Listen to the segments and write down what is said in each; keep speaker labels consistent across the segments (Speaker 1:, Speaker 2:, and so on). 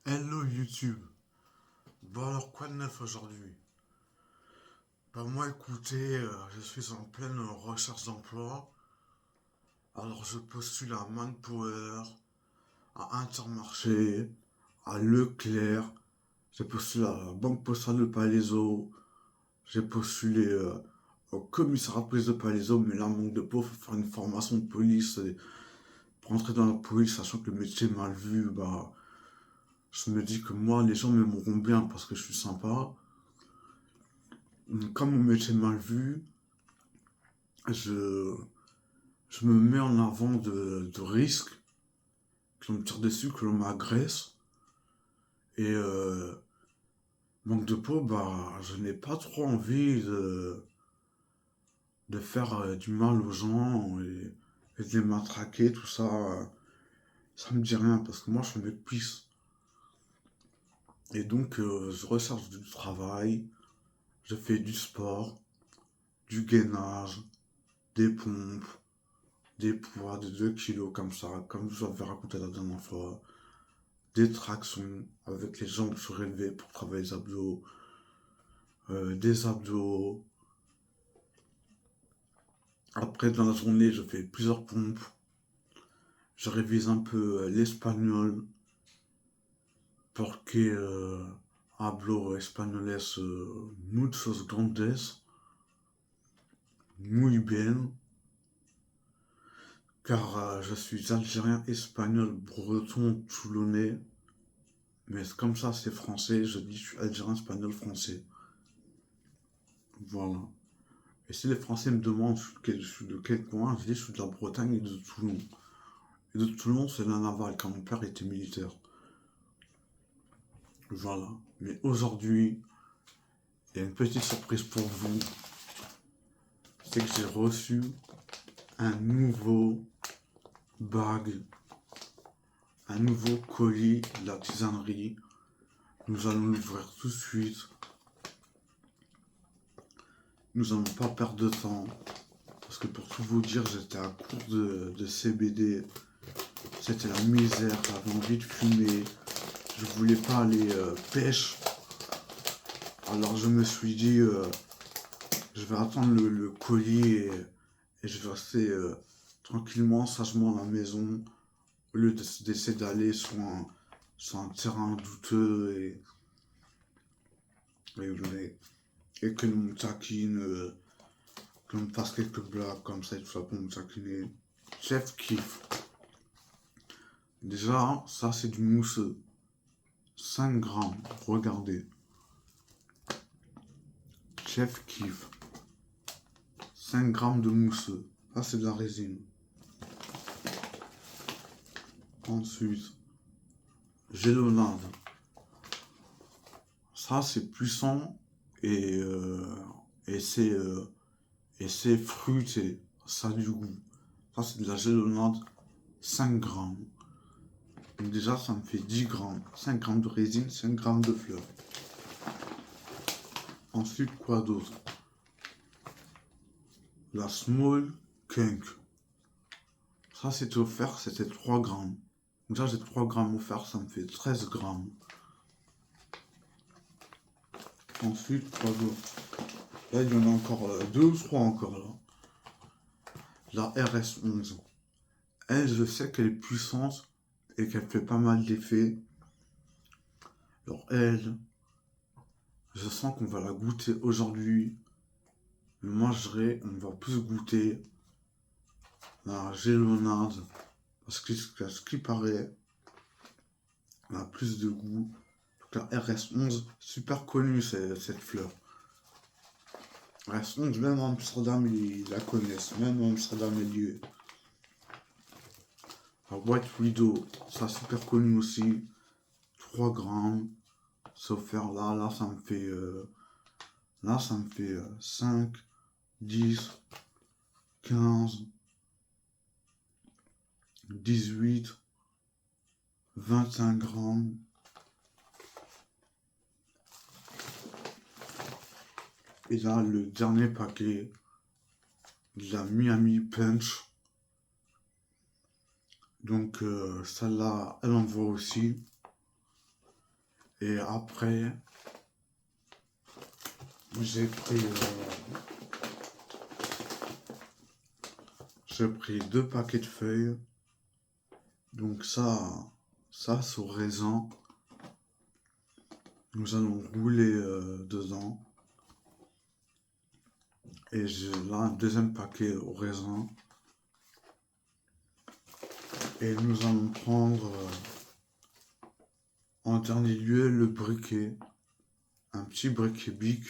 Speaker 1: Hello YouTube. Bon alors quoi de neuf aujourd'hui? Bah moi écoutez, je suis en pleine recherche d'emploi. Alors je postule à Manpower, à Intermarché, à Leclerc. J'ai postulé à la Banque Postale de Palaiseau. J'ai postulé au commissariat de police de Palaiseau, mais là manque de peau, faut faire une formation de police pour entrer dans la police, sachant que le métier est mal vu. Bah je me dis que moi les gens m'aimeront bien parce que je suis sympa. Comme mon métier est mal vu, je, je me mets en avant de risques, que l'on me tire dessus, que l'on m'agresse. Et manque de peau, bah, je n'ai pas trop envie de faire du mal aux gens et de les matraquer, tout ça. Ça me dit rien, parce que moi, je suis un mec pisse. Et donc, je recherche du travail, je fais du sport, du gainage, des pompes, des poids de 2 kilos comme ça, comme je vous avais raconté la dernière fois. Des tractions avec les jambes surélevées pour travailler les abdos, des abdos. Après, dans la journée, je fais plusieurs pompes. Je révise un peu l'espagnol, porque hablo españoles muchos grandes, muy bien, car je suis algérien, espagnol, breton, toulonnais. Mais comme ça, c'est français, je dis je suis algérien, espagnol, français. Voilà. Et si les Français me demandent je suis de quel coin, je dis je suis de la Bretagne et de Toulon. Et de Toulon, c'est la navale, car mon père était militaire. Voilà. Mais aujourd'hui, il y a une petite surprise pour vous. C'est que j'ai reçu un nouveau bag, un nouveau colis de la tisanerie. Nous allons l'ouvrir tout de suite. Nous n'allons pas perdre de temps. Parce que pour tout vous dire, j'étais à court de CBD. C'était la misère, j'avais envie de fumer. Je voulais pas aller pêche. Alors je me suis dit, je vais attendre le colis et je vais rester tranquillement, sagement à la maison, au lieu d'essayer d'aller sur un terrain douteux et que l'on me taquine, que l'on me fasse quelques blagues comme ça et tout ça pour me taquiner. Chef kiff. Déjà, ça c'est du mousseux. 5 grammes, regardez. Chef kiff. 5 grammes de mousseux. Ça c'est de la résine. Ensuite, gélonade. Ça, c'est puissant et, euh, et c'est euh, et c'est fruité. Ça a du goût. Ça, c'est de la gélonade 5 grammes. Donc déjà, ça me fait 10 grammes. 5 grammes de résine, 5 grammes de fleurs. Ensuite, quoi d'autre? La small kunk. Ça, c'était offert, c'était 3 grammes. Donc là, j'ai 3 grammes offerts, ça me fait 13 grammes. Ensuite, quoi d'autre? Là, il y en a encore 2 ou 3 encore là. La RS11. Elle, je sais qu'elle est puissante et qu'elle fait pas mal d'effets. Alors elle, je sens qu'on va la goûter aujourd'hui. Mais moi, on va plus goûter la gélonade. Parce que ce qui paraît, elle a plus de goût. Donc la RS11, super connue cette fleur. RS11, même en Amsterdam, ils la connaissent. Même en Amsterdam, elle y est. La White Widow, ça super connu aussi. 3 grammes. Sauf faire là, ça me fait 5, 10, 15, 18, 25 grammes. Et là, le dernier paquet de la Miami Punch. Donc, celle-là, elle envoie aussi. Et après, j'ai pris 2 paquets de feuilles. Donc ça c'est au raisin. Nous allons rouler dedans. Et j'ai là un deuxième paquet au raisin. Et nous allons prendre en dernier lieu le briquet. Un petit briquet bic.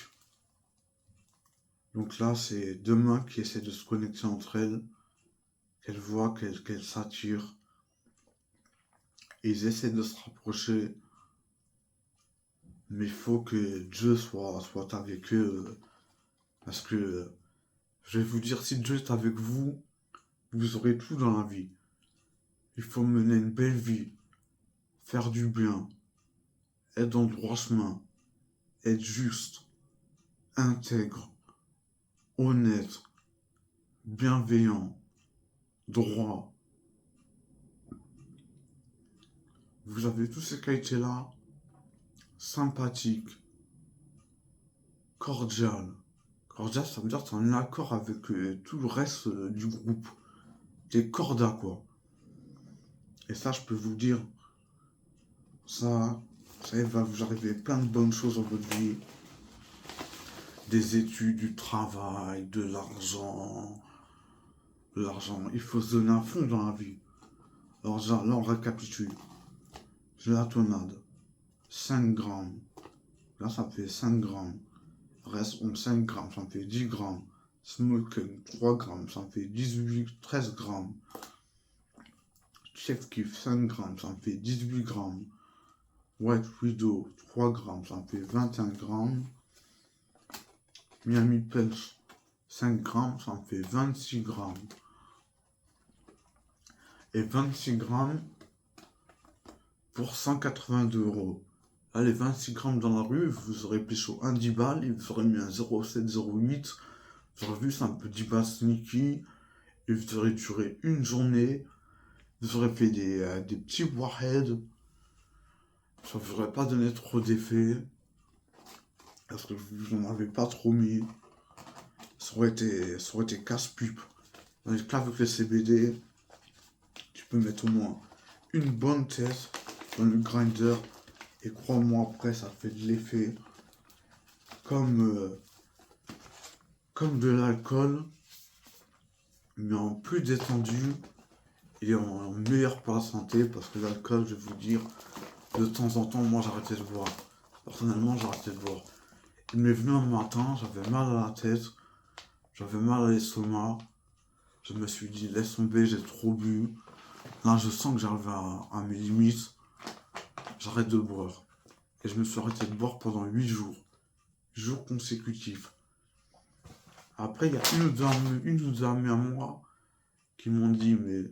Speaker 1: Donc là, c'est 2 mains qui essaient de se connecter entre elles. Qu'elles voient, qu'elles s'attirent. Et ils essaient de se rapprocher. Mais il faut que Dieu soit avec eux. Parce que, je vais vous dire, si Dieu est avec vous, vous aurez tout dans la vie. Il faut mener une belle vie. Faire du bien. Être dans le droit chemin. Être juste. Intègre. Honnête. Bienveillant. Droit. Vous avez tous ces qualités-là. Sympathique. Cordial. Cordial, ça veut dire que tu es en accord avec tout le reste du groupe. T'es corda, quoi. Et ça, je peux vous dire, ça va vous arriver plein de bonnes choses dans votre vie. Des études, du travail, de l'argent. L'argent, il faut se donner un fond dans la vie. Alors là, on récapitule. Gélatonnade, 5 grammes. Là, ça fait 5 grammes. Reste 5 grammes, ça me fait 10 grammes. Smoking, 3 grammes, ça me fait 13 grammes. Chef Kiff, 5 grammes, ça me fait 18 grammes. White Widow, 3 grammes, ça me fait 21 grammes. Miami Pulse, 5 grammes, ça me fait 26 grammes. Et 26 grammes pour 182 €. Là, les 26 grammes dans la rue, vous aurez pécho un 10 balles, il vous aurez mis un 0,7, 0,8. Vous aurez vu, c'est un peu 10 balles sneaky. Et vous aurez duré une journée. Vous aurez fait des petits warheads. Ça vous aurait pas donné trop d'effet. Parce que vous n'en avez pas trop mis. Ça aurait été casse-pipe. Tandis que là, avec le CBD, tu peux mettre au moins une bonne tête dans le grinder. Et crois-moi, après, ça fait de l'effet. Comme de l'alcool, mais en plus détendu et en meilleur pour la santé. Parce que l'alcool, je vais vous dire, de temps en temps, moi, j'arrêtais de boire. Personnellement, j'arrêtais de boire. Il m'est venu un matin, j'avais mal à la tête, j'avais mal à l'estomac. Je me suis dit, laisse tomber, j'ai trop bu. Là, je sens que j'arrive à mes limites. J'arrête de boire. Et je me suis arrêté de boire pendant 8 jours. Jours consécutifs. Après, il y a une ou deux amis à moi qui m'ont dit, mais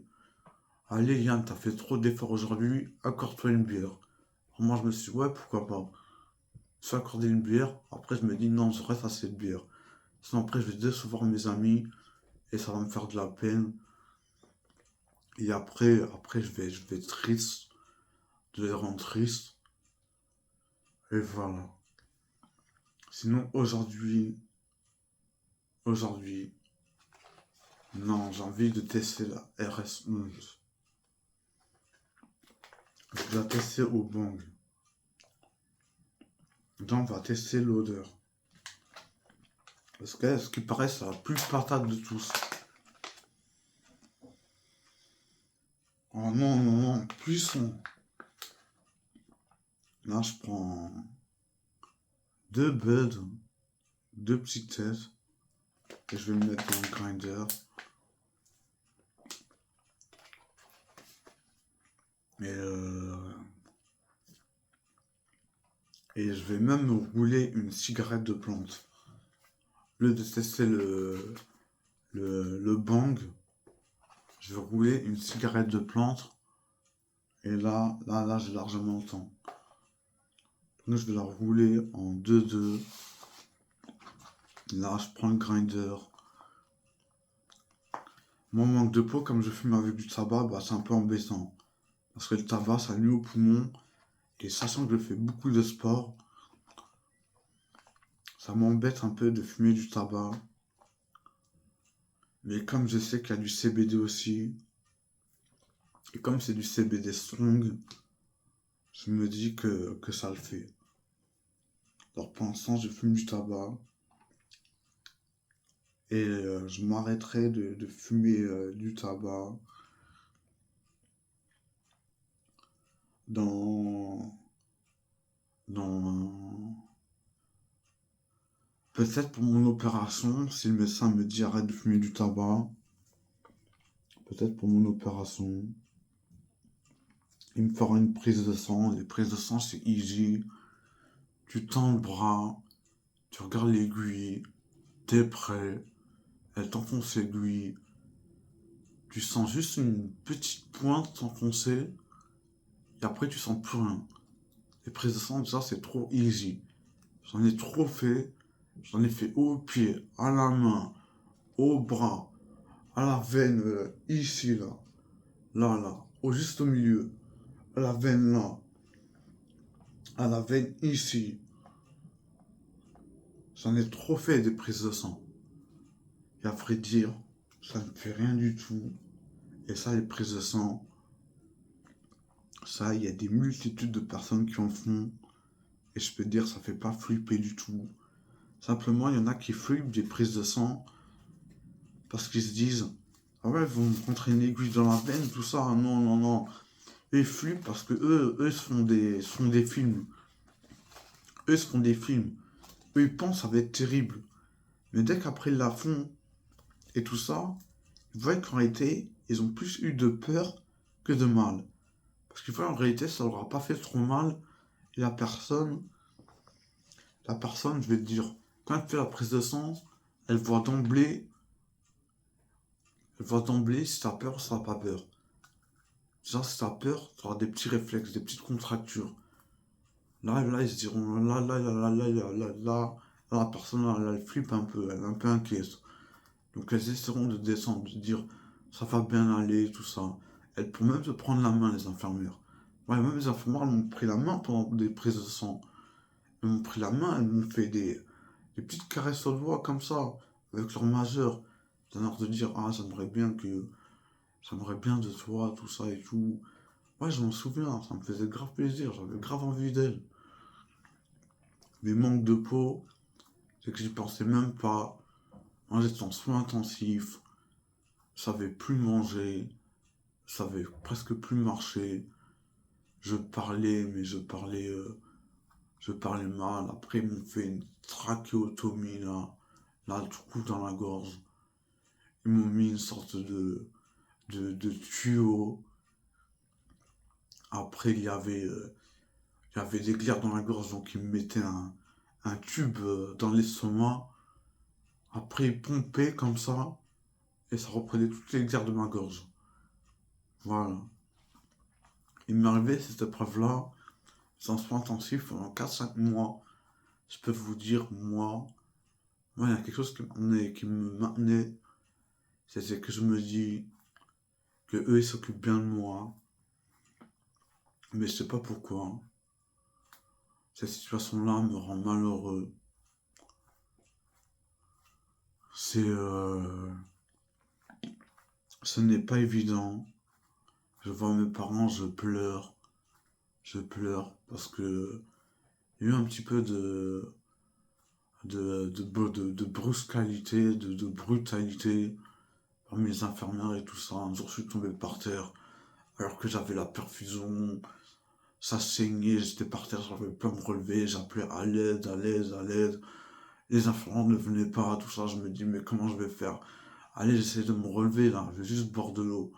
Speaker 1: allez Yann, t'as fait trop d'efforts aujourd'hui, accorde-toi une bière. Alors moi, je me suis dit, ouais, pourquoi pas. Je me suis accordé une bière. Après, je me dis, non, je reste à cette bière. Sinon, après, je vais décevoir mes amis et ça va me faire de la peine. Et après je vais être triste, de les rendre tristes. Et voilà. Sinon, aujourd'hui, non, j'ai envie de tester la RS11. Je vais la tester au bang. Là, on va tester l'odeur. Parce que, ce qui paraît, c'est la plus patate de tous. Oh non, non, non, cuisson. Là, je prends 2 buds, 2 petites têtes. Et je vais me mettre dans le grinder. Et je vais même me rouler une cigarette de plante. Au lieu de tester le bang, je vais rouler une cigarette de plante. Et là, j'ai largement le temps. Donc je vais la rouler en 2-2. Là, je prends le grinder. Mon manque de peau, comme je fume avec du tabac, bah, c'est un peu embêtant. Parce que le tabac, ça nuit aux poumons. Et sachant que je fais beaucoup de sport, ça m'embête un peu de fumer du tabac. Mais comme je sais qu'il y a du CBD aussi, et comme c'est du CBD strong, je me dis que ça le fait. Alors pour l'instant, je fume du tabac et je m'arrêterai de fumer du tabac dans, dans... Peut-être pour mon opération, si le médecin me dit arrête de fumer du tabac, peut-être pour mon opération, il me fera une prise de sang. Les prises de sang, c'est easy. Tu tends le bras, tu regardes l'aiguille, t'es prêt, elle t'enfonce l'aiguille, tu sens juste une petite pointe s'enfoncer, et après tu sens plus rien. Les prises de sang, ça c'est trop easy. J'en ai trop fait, j'en ai fait au pied, à la main, au bras, à la veine, ici, là, au juste au milieu, à la veine là, à la veine ici. J'en ai trop fait des prises de sang. Et à vrai dire, ça ne fait rien du tout. Et ça, les prises de sang, ça, il y a des multitudes de personnes qui en font. Et je peux te dire, ça fait pas flipper du tout. Simplement, il y en a qui flippent des prises de sang parce qu'ils se disent, ah ouais, ils vont me rentrer une aiguille dans la veine, tout ça. Non, non, non. Et ils flippent parce que eux se font des films. Eux se font des films. Eux, ils pensent que ça va être terrible. Mais dès qu'après ils la font et tout ça, ils voient qu'en réalité, ils ont plus eu de peur que de mal. Parce qu'ils voient en réalité, ça leur a pas fait trop mal. Et la personne, je vais te dire, quand elle fait la prise de sang, elle voit d'emblée, si t'as peur ou si t'as pas peur. Genre, si t'as peur, tu auras des petits réflexes, des petites contractures. Là, ils se diront, là, la personne, là, elle flippe un peu, elle est un peu inquiète. Donc, elles essaieront de descendre, de dire, ça va bien aller, tout ça. Elles pourront même se prendre la main, les infirmières. Ouais, même les infirmières, elles m'ont pris la main pendant des prises de sang. Elles m'ont pris la main, elles m'ont fait des petites caresses au doigt, comme ça, avec leur majeur. D'un air de dire, ah, j'aimerais bien de toi, tout ça et tout. Ouais, je m'en souviens, ça me faisait grave plaisir, j'avais grave envie d'elle. Mais manque de peau, c'est que j'y pensais même pas. Moi, j'étais en soins intensifs, je savais plus manger, je savais presque plus marcher. Je parlais, mais je parlais mal. Après, ils m'ont fait une trachéotomie, là, tout coup dans la gorge. Ils m'ont mis une sorte de tuyau. Après, il y avait des glaires dans la gorge, donc ils me mettaient un tube dans l'estomac. Après, ils pompaient comme ça, et ça reprenait toutes les glaires de ma gorge. Voilà. Il m'est arrivé cette épreuve-là, c'est en soins intensifs pendant 4 5 mois. Je peux vous dire, moi, il y a quelque chose qui me maintenait, c'est que je me dis que eux, ils s'occupent bien de moi, mais je sais pas pourquoi. Cette situation-là me rend malheureux. C'est, ce n'est pas évident. Je vois mes parents, je pleure parce que il y a eu un petit peu de brusqualité, de brutalité parmi les infirmières et tout ça. Un jour, je suis tombé par terre alors que j'avais la perfusion, ça saignait, j'étais par terre, j'arrivais pas à me relever, j'appelais à l'aide, à l'aide, à l'aide. Les infirmières ne venaient pas, tout ça, je me dis, mais comment je vais faire? Allez, j'essaie de me relever là, je vais juste boire de l'eau.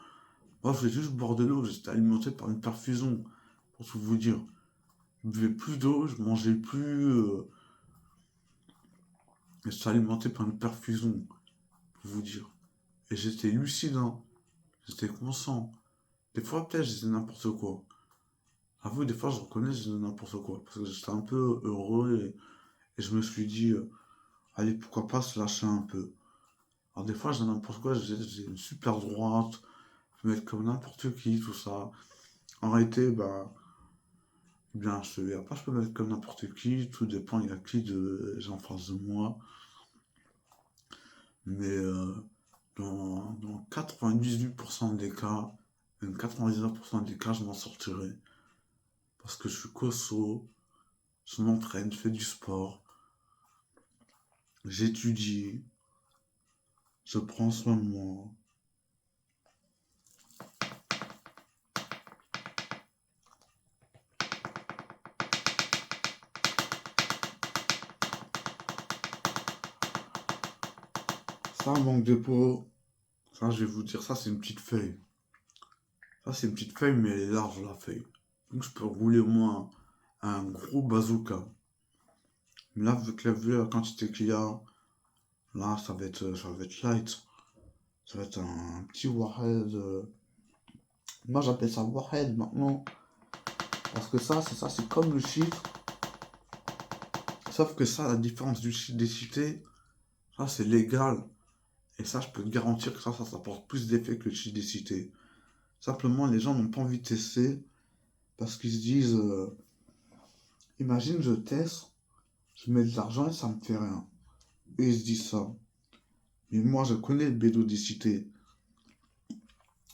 Speaker 1: Moi, je vais juste boire de l'eau, j'étais alimenté par une perfusion, pour tout vous dire. Je buvais plus d'eau, je mangeais plus. J'étais alimenté par une perfusion, pour vous dire. Et j'étais lucide, hein. J'étais conscient. Des fois, peut-être, je disais n'importe quoi. À vous, des fois, je reconnais, je disais n'importe quoi. Parce que j'étais un peu heureux et je me suis dit, allez, pourquoi pas se lâcher un peu. Alors, des fois, je disais n'importe quoi, j'ai une super droite, je me mettre comme n'importe qui, tout ça. En réalité, bah, Eh bien, après, je peux mettre comme n'importe qui, tout dépend, il y a qui de gens en face de moi. Mais dans 98% des cas, même 99% des cas, je m'en sortirai. Parce que je suis costaud, je m'entraîne, je fais du sport, j'étudie, je prends soin de moi. Ça, manque de peau, ça, je vais vous dire, ça, c'est une petite feuille. Ça, c'est une petite feuille, mais elle est large, la feuille. Donc, je peux rouler au moins un gros bazooka. Mais là, vu la quantité qu'il y a, là, ça va être light. Ça va être un petit warhead. Moi, j'appelle ça warhead maintenant. Parce que c'est comme le cheat. Sauf que ça, la différence du cheat des cheatés, ça, c'est légal. Et ça, je peux te garantir que ça apporte plus d'effet que le cheat des cités. Simplement, les gens n'ont pas envie de tester parce qu'ils se disent, imagine, je teste, je mets de l'argent et ça me fait rien. Et ils se disent ça. Mais moi, je connais le bédo des cités.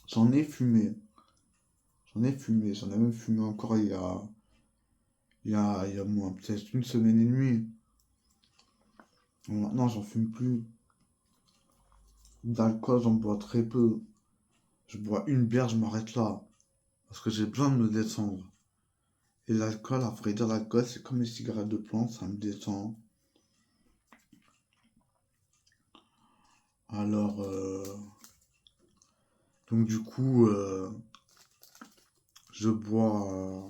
Speaker 1: J'en ai fumé. J'en ai fumé. J'en ai même fumé encore il y a moins, peut-être une semaine et demie. Maintenant, j'en fume plus. D'alcool, j'en bois très peu. Je bois une bière, je m'arrête là. Parce que j'ai besoin de me détendre. Et l'alcool, à vrai dire, l'alcool, c'est comme les cigarettes de plante, ça me détend. Alors, donc du coup, je bois,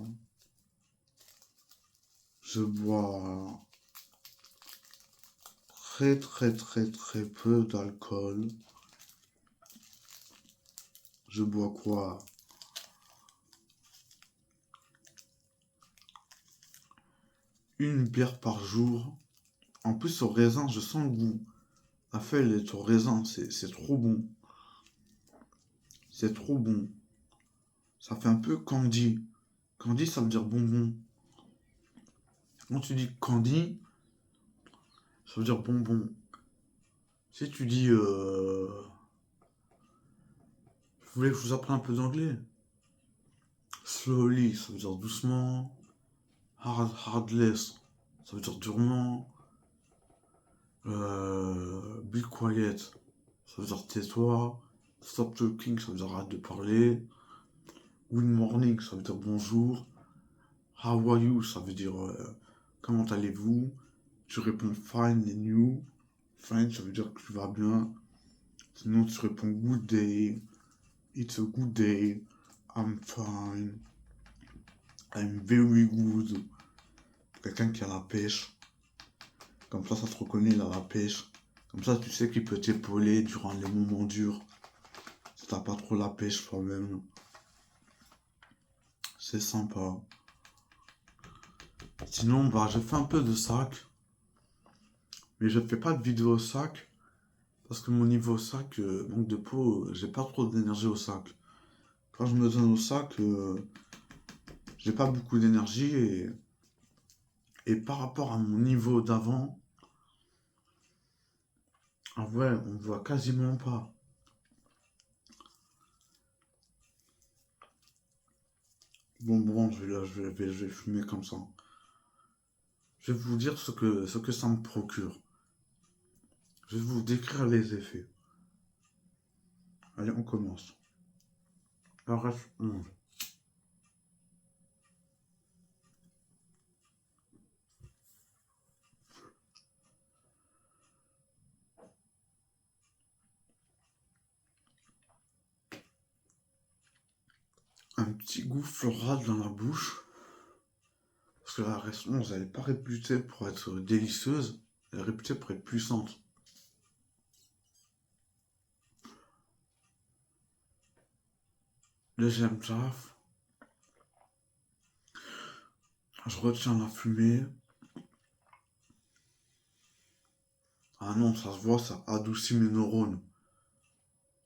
Speaker 1: je bois très très très très peu d'alcool. Je bois quoi? Une bière par jour. En plus, au raisin, je sens le goût. La feuille, elle est au raisin, c'est trop bon. C'est trop bon. Ça fait un peu candy. Candy, ça veut dire bonbon. Quand tu dis candy, ça veut dire bonbon. Si tu dis, vous voulez que je vous apprenne un peu d'anglais? Slowly, ça veut dire doucement. Hardless, ça veut dire durement. Be quiet, ça veut dire tais-toi. Stop talking, ça veut dire arrête de parler. Good morning, ça veut dire bonjour. How are you, ça veut dire comment allez-vous. Tu réponds fine and you. Fine, ça veut dire que tu vas bien. Sinon, tu réponds good day. It's a good day. I'm fine. I'm very good. Quelqu'un qui a la pêche. Comme ça te reconnaît, il a la pêche. Comme ça, tu sais qu'il peut t'épauler durant les moments durs. Si t'as pas trop la pêche toi-même. C'est sympa. Sinon, bah, je fais un peu de sac. Mais je fais pas de vidéo au sac. Parce que mon niveau au sac, manque de peau, j'ai pas trop d'énergie au sac. Quand je me donne au sac, j'ai pas beaucoup d'énergie. Et par rapport à mon niveau d'avant, en vrai, on voit quasiment pas. Bon, je vais fumer comme ça. Je vais vous dire ce que ça me procure. Je vais vous décrire les effets. Allez, on commence. RF11. Un petit goût floral dans la bouche. Parce que la RS11, elle n'est pas réputée pour être délicieuse. Elle est réputée pour être puissante. Deuxième taf. Je retiens la fumée. Ah non, ça se voit, ça adoucit mes neurones.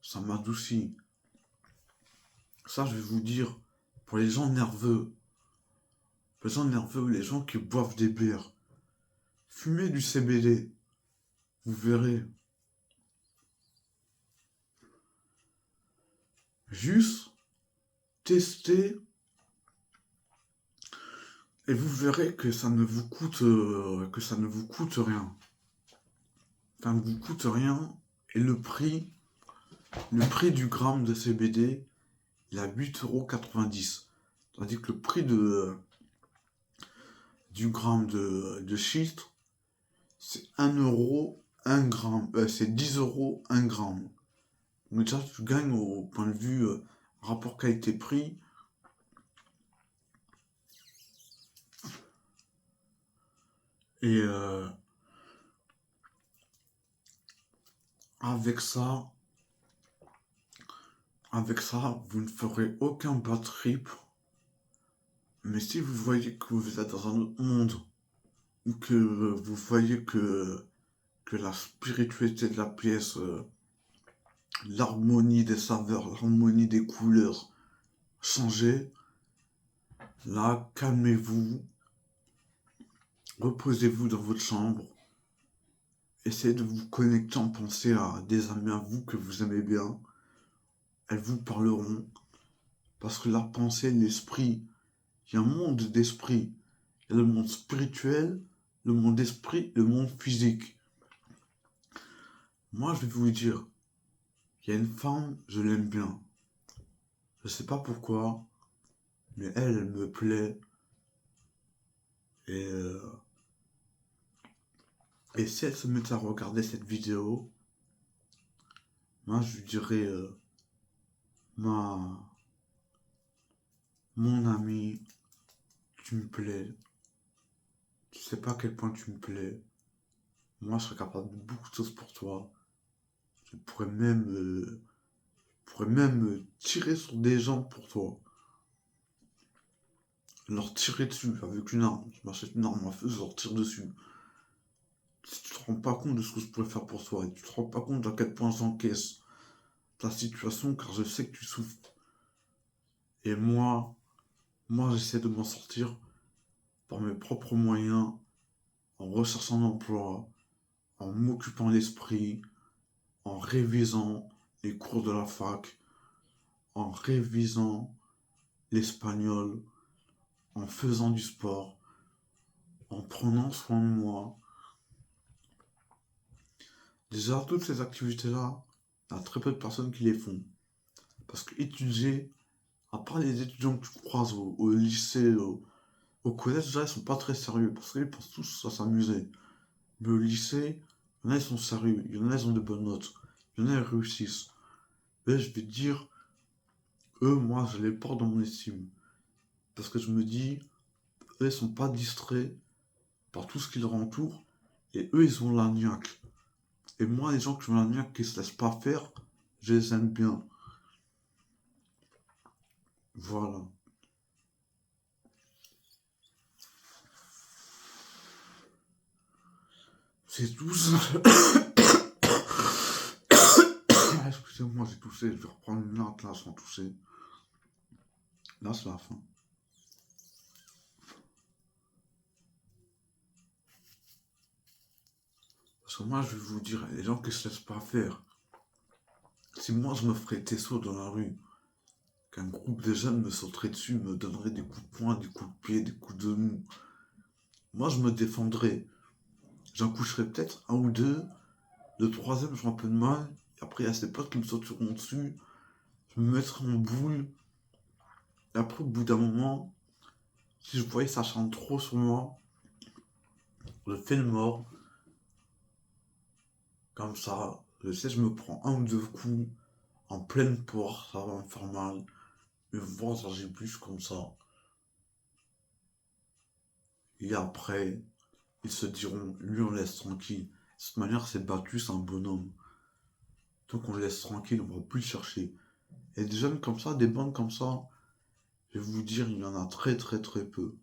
Speaker 1: Ça m'adoucit. Ça, je vais vous dire, pour les gens nerveux, Les gens nerveux, les gens qui boivent des bières. Fumez du CBD. Vous verrez. Juste testez et vous verrez que ça ne vous coûte rien. Ça ne vous coûte rien et le prix du gramme de CBD, il est à 8,90 €. Tandis que le prix du gramme de shit, c'est 1 euro 1 gramme. C'est 10 € 1 gramme. Donc déjà, tu gagnes au point de vue rapport qualité-prix. Et avec ça, vous ne ferez aucun bad trip. Mais si vous voyez que vous êtes dans un autre monde, ou que vous voyez que la spiritualité de la pièce, l'harmonie des saveurs, l'harmonie des couleurs changer, là, calmez-vous, reposez-vous dans votre chambre, essayez de vous connecter en pensée à des amis à vous que vous aimez bien, elles vous parleront, parce que la pensée, l'esprit, il y a un monde d'esprit, il y a le monde spirituel, le monde d'esprit, le monde physique. Moi, je vais vous dire, il y a une femme, je l'aime bien. Je sais pas pourquoi, mais elle me plaît. Et, et si elle se mettait à regarder cette vidéo, moi je lui dirais, mon ami, tu me plais. Tu sais pas à quel point tu me plais. Moi, je serais capable de beaucoup de choses pour toi. Je pourrais même tirer sur des gens pour toi. Leur tirer dessus avec une arme. Je m'achète une arme à feu, je leur tire dessus. Si tu te rends pas compte de ce que je pourrais faire pour toi, et tu te rends pas compte à quel point j'encaisse ta situation, car je sais que tu souffres. Et moi, j'essaie de m'en sortir par mes propres moyens, en recherchant un emploi, en m'occupant l'esprit, en révisant les cours de la fac, en révisant l'espagnol, en faisant du sport, en prenant soin de moi. Déjà, toutes ces activités-là, il y a très peu de personnes qui les font. Parce que étudier, à part les étudiants que tu croises au lycée, au collège, déjà, ils sont pas très sérieux. Parce qu'ils pensent tous à s'amuser. Mais au lycée, il y en a, ils sont sérieux. Il y en a, ils ont de bonnes notes. Il y en a, ils réussissent. Et je vais te dire, eux, moi, je les porte dans mon estime. Parce que je me dis, eux, ils sont pas distraits par tout ce qui leur entoure. Et eux, ils ont la niaque. Et moi, les gens qui ont la niaque, qui se laissent pas faire, je les aime bien. Voilà. C'est tout ça. Excusez-moi, j'ai toussé. Je vais reprendre une latte là sans tousser. Là, c'est la fin. Parce que moi, je vais vous dire, les gens qui se laissent pas faire. Si moi, je me ferais Tesso dans la rue, qu'un groupe de jeunes me sauterait dessus, me donnerait des coups de poing, des coups de pied, des coups de mou, moi, je me défendrais. J'en coucherais peut-être un ou deux. Le troisième, j'aurais un peu de mal. Et après, il y a ces potes qui me sauteront dessus. Je me mettrais en boule. Et après, au bout d'un moment, si je voyais ça chante trop sur moi, je fais le mort. Comme ça, je sais, je me prends un ou deux coups en pleine porte, ça va me faire mal. Mais voir ça, j'ai plus comme ça. Et après, ils se diront, lui on laisse tranquille. De cette manière, c'est battu, c'est un bonhomme. Donc on le laisse tranquille, on va plus le chercher. Et des jeunes comme ça, des bandes comme ça, je vais vous dire, il y en a très très très peu.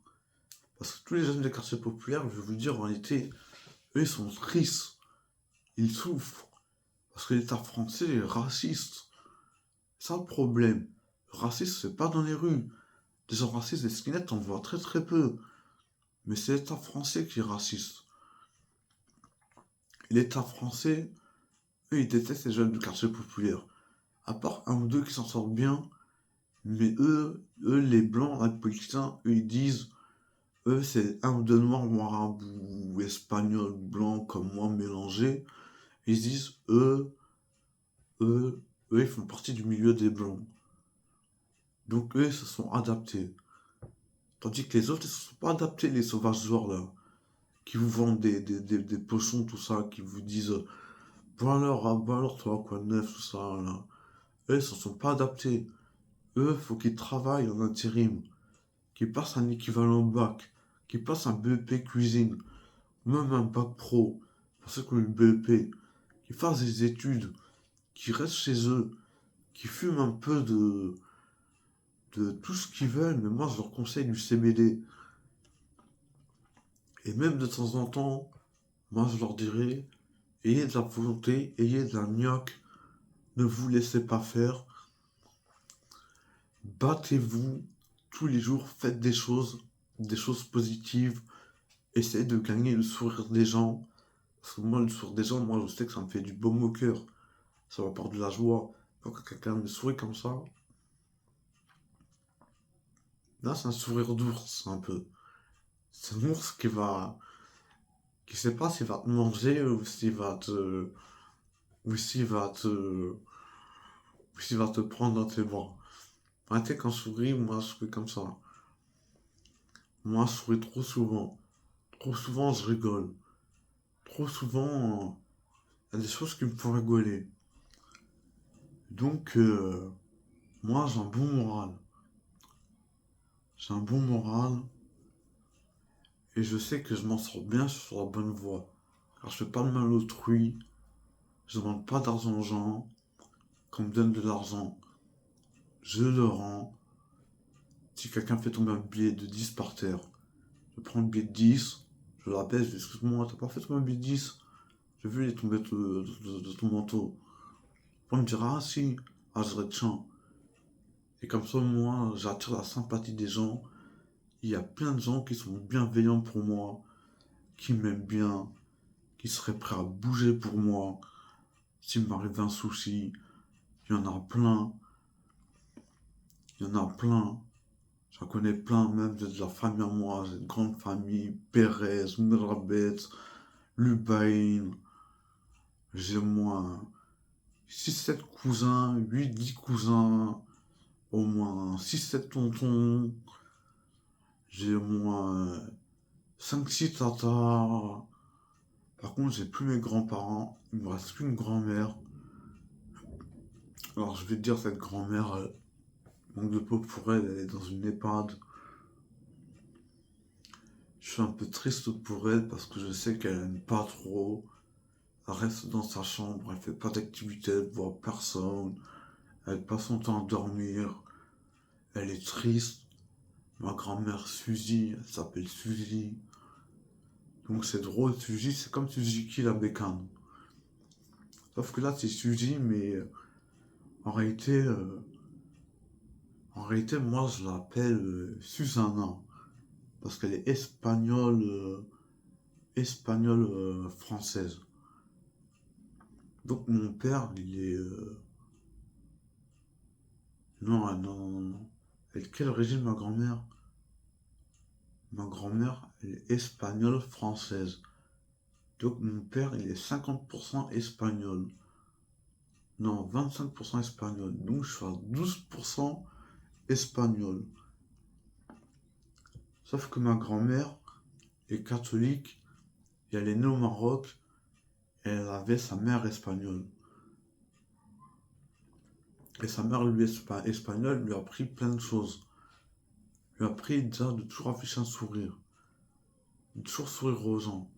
Speaker 1: Parce que tous les jeunes des quartiers populaires, je vais vous dire, en réalité, eux ils sont tristes. Ils souffrent. Parce que l'État français est raciste. C'est ça le problème. Le racisme, c'est pas dans les rues. Des gens racistes, des skinheads, on voit très très peu. Mais c'est l'État français qui est raciste. L'État français, eux, ils détestent les jeunes du quartier populaire. À part un ou deux qui s'en sortent bien, mais les blancs, les politiciens, eux, ils disent, eux, c'est un ou deux noirs, marabouts, ou espagnols, blancs comme moi mélangés. Ils disent, eux, ils font partie du milieu des blancs. Donc eux, ils se sont adaptés. Tandis que les autres, ils se sont pas adaptés, les sauvageois là, qui vous vendent des potions, tout ça, qui vous disent, bon alors toi, quoi de neuf, tout ça, là. Eux, ils se sont pas adaptés. Eux, faut qu'ils travaillent en intérim, qu'ils passent un équivalent bac, qu'ils passent un BEP cuisine, même un bac pro, pour ceux qui ont eu le BEP, qu'ils fassent des études, qu'ils restent chez eux, qu'ils fument un peu de tout ce qu'ils veulent, mais moi je leur conseille du CBD. Et même de temps en temps, moi je leur dirais, ayez de la volonté, ayez de la gnoque, ne vous laissez pas faire, battez-vous tous les jours, faites des choses positives, essayez de gagner le sourire des gens. Parce que moi, le sourire des gens, moi je sais que ça me fait du baume au cœur. Ça m'apporte de la joie. Quand quelqu'un me sourit comme ça, là c'est un sourire d'ours un peu. C'est un ours qui sait pas s'il va te manger ou s'il va te, ou s'il va te prendre dans tes bras. Arrêtez quand je souris, moi je souris comme ça. Moi je souris trop souvent. Trop souvent je rigole. Trop souvent, il y a des choses qui me font rigoler. Donc, moi j'ai un bon moral. J'ai un bon moral et je sais que je m'en sors bien sur la bonne voie. Car je fais pas de mal à autrui, je demande pas d'argent aux gens. Quand on me donne de l'argent, je le rends. Si quelqu'un fait tomber un billet de 10 par terre, je prends le billet de 10, je l'appelle, je dis excuse-moi, t'as pas fait tomber un billet de 10? J'ai vu il est tombé de ton manteau. On me dira ah si, ah je dirais tiens. Et comme ça moi j'attire la sympathie des gens. Il y a plein de gens qui sont bienveillants pour moi, qui m'aiment bien, qui seraient prêts à bouger pour moi. S'il m'arrive un souci, il y en a plein, il y en a plein. J'en connais plein, même de la famille à moi. J'ai une grande famille, Pérez, Mirabet, Lubain. J'ai au moins 6 7 cousins, 8 10 cousins, au moins 6 7 tontons. J'ai au moins 5 6 tatas. Par contre, j'ai plus mes grands-parents. Il me reste qu'une grand-mère. Alors, je vais te dire, cette grand-mère, manque de peau pour elle, elle est dans une EHPAD. Je suis un peu triste pour elle parce que je sais qu'elle aime pas trop. Elle reste dans sa chambre, elle fait pas d'activité, elle voit personne. Elle passe son temps à dormir. Elle est triste. Ma grand-mère Suzy, elle s'appelle Suzy. Donc c'est drôle, Suzy, c'est comme Suzy qui la bécane. Sauf que là, c'est Suzy, mais en réalité, euh, en réalité, moi, je l'appelle Susanna. Parce qu'elle est espagnole française. Donc mon père, il est... Non, non. Elle est quelle origine, ma grand-mère? Ma grand-mère, elle est espagnole française. Donc mon père, il est 50% espagnol. Non, 25% espagnol. Donc je suis à 12% espagnol. Sauf que ma grand-mère est catholique et elle est née au Maroc et elle avait sa mère espagnole. Et sa mère, lui, espagnole, lui a appris plein de choses. Lui a appris déjà de toujours afficher un sourire, de toujours sourire aux gens,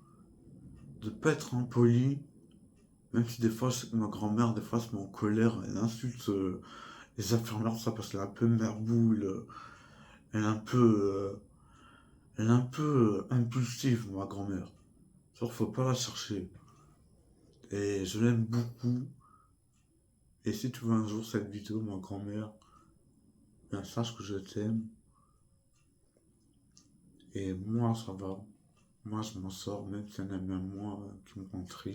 Speaker 1: de pas être impoli, même si des fois, je sais que ma grand-mère, des fois, se met en colère, elle insulte les infirmières, ça, parce qu'elle est un peu merboule, elle est un peu, elle est un peu impulsive, ma grand-mère. Genre, faut pas la chercher. Et je l'aime beaucoup. Et si tu vois un jour cette vidéo, ma grand-mère, bien sache que je t'aime Et moi, ça va. Moi, je m'en sors, même si y en a même moi qui me rend triste.